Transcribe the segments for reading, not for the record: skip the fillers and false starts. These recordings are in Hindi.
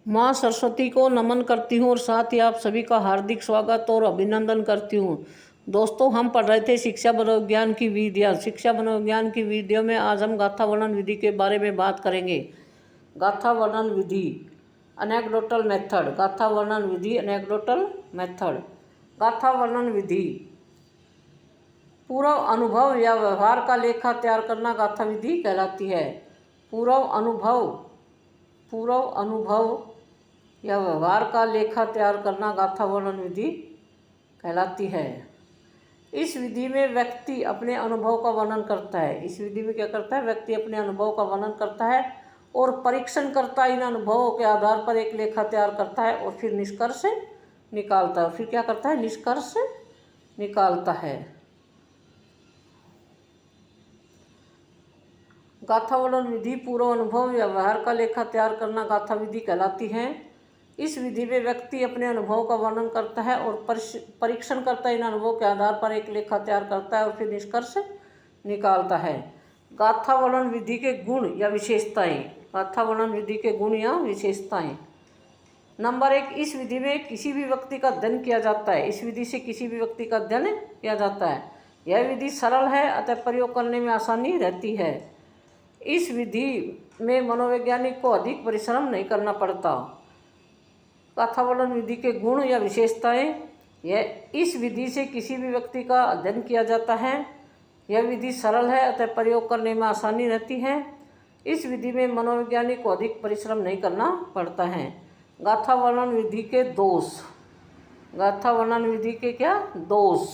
माँ सरस्वती को नमन करती हूँ और साथ ही आप सभी का हार्दिक स्वागत और अभिनंदन करती हूँ। दोस्तों, हम पढ़ रहे थे शिक्षा मनोविज्ञान की विधियाँ। शिक्षा मनोविज्ञान की विधियों में आज हम गाथा वर्णन विधि के बारे में बात करेंगे। गाथा वर्णन विधि, एनेक्डोटल मेथड। गाथा वर्णन विधि, एनेक्डोटल मेथड। गाथा वर्णन विधि पूर्व अनुभव या व्यवहार का लेखा तैयार करना गाथा विधि कहलाती है। पूर्व अनुभव या व्यवहार का लेखा तैयार करना गाथा वर्णन विधि कहलाती है। इस विधि में व्यक्ति अपने अनुभव का वर्णन करता है। इस विधि में क्या करता है? व्यक्ति अपने अनुभव का वर्णन करता है और परीक्षण करता, इन अनुभवों के आधार पर एक लेखा तैयार करता है और फिर निष्कर्ष निकालता है। फिर क्या करता है? निष्कर्ष निकालता है। गाथा वर्णन विधि पूर्व अनुभव या व्यवहार का लेखा तैयार करना गाथा विधि कहलाती है। इस विधि में व्यक्ति अपने अनुभव का वर्णन करता है और परीक्षण करता है, इन अनुभवों के आधार पर एक लेखा तैयार करता है और फिर निष्कर्ष निकालता है। गाथा वर्णन विधि के गुण या विशेषताएं। गाथा वर्णन विधि के गुण या विशेषताएं। नंबर 1, इस विधि में किसी भी व्यक्ति का अध्ययन किया जाता है। इस विधि से किसी भी व्यक्ति का अध्ययन किया जाता है। यह विधि सरल है, अतः प्रयोग करने में आसानी रहती है। इस विधि में मनोवैज्ञानिक को अधिक परिश्रम नहीं करना पड़ता। गाथा वर्णन विधि के गुण या विशेषताएं। यह इस विधि से किसी भी व्यक्ति का अध्ययन किया जाता है। यह विधि सरल है, अतः प्रयोग करने में आसानी रहती है। इस विधि में मनोवैज्ञानिक को अधिक परिश्रम नहीं करना पड़ता है। गाथा वर्णन विधि के दोष। गाथा वर्णन विधि के क्या दोष?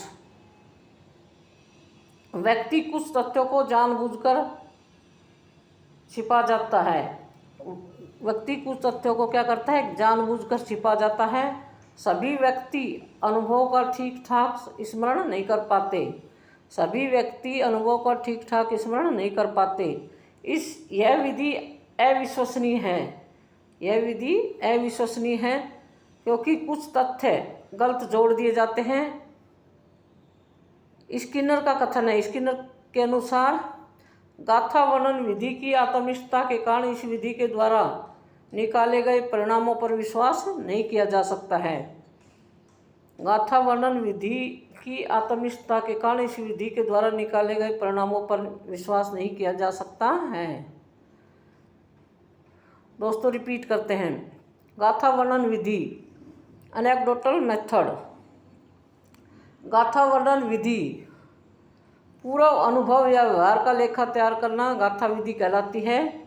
व्यक्ति कुछ तथ्यों को जानबूझकर छिपा जाता है। व्यक्ति कुछ तथ्यों को क्या करता है? जानबूझकर छिपा जाता है। सभी व्यक्ति अनुभव का ठीक ठाक स्मरण नहीं कर पाते। सभी व्यक्ति अनुभव का ठीक ठाक स्मरण नहीं कर पाते। यह विधि अविश्वसनीय है। यह विधि अविश्वसनीय है क्योंकि कुछ तथ्य गलत जोड़ दिए जाते हैं। स्किनर का कथन है। स्किनर के अनुसार गाथा वर्णन विधि की आत्मनिष्ठता के कारण इस विधि के द्वारा निकाले गए परिणामों पर विश्वास नहीं किया जा सकता है। गाथा वर्णन विधि की आत्मनिष्ठता के कारण इस विधि के द्वारा निकाले गए परिणामों पर विश्वास नहीं किया जा सकता है। दोस्तों, रिपीट करते हैं। गाथा वर्णन विधि, एनेक्डोटल मेथड। गाथा वर्णन विधि पूर्व अनुभव या व्यवहार का लेखा तैयार करना गाथा विधि कहलाती है।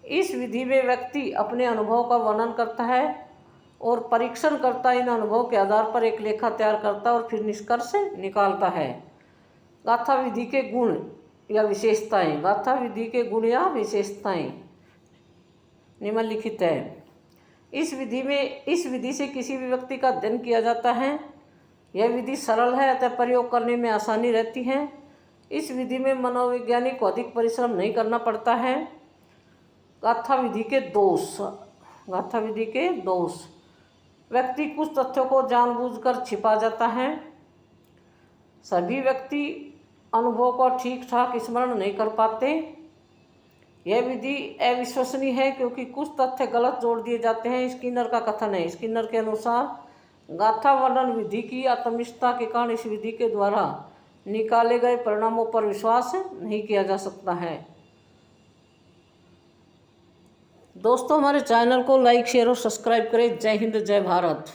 इस विधि में व्यक्ति अपने अनुभव का वर्णन करता है और परीक्षण करता है, इन अनुभव के आधार पर एक लेखा तैयार करता है और फिर निष्कर्ष निकालता है। गाथा विधि के गुण या विशेषताएं। गाथा विधि के गुण या विशेषताएं निम्नलिखित है। इस विधि से किसी भी व्यक्ति का अध्ययन किया जाता है। यह विधि सरल है, अतः प्रयोग करने में आसानी रहती है। इस विधि में मनोवैज्ञानिक को अधिक परिश्रम नहीं करना पड़ता है। गाथा विधि के दोष। गाथा विधि के दोष। व्यक्ति कुछ तथ्यों को जानबूझकर छिपा जाता है। सभी व्यक्ति अनुभव का ठीक ठाक स्मरण नहीं कर पाते। यह विधि अविश्वसनीय है क्योंकि कुछ तथ्य गलत जोड़ दिए जाते हैं। स्किनर का कथन है। स्किनर के अनुसार गाथा वर्णन विधि की आत्मनिष्ठता के कारण इस विधि के द्वारा निकाले गए परिणामों पर विश्वास नहीं किया जा सकता है। दोस्तों, हमारे चैनल को लाइक, शेयर और सब्सक्राइब करें। जय हिंद, जय भारत।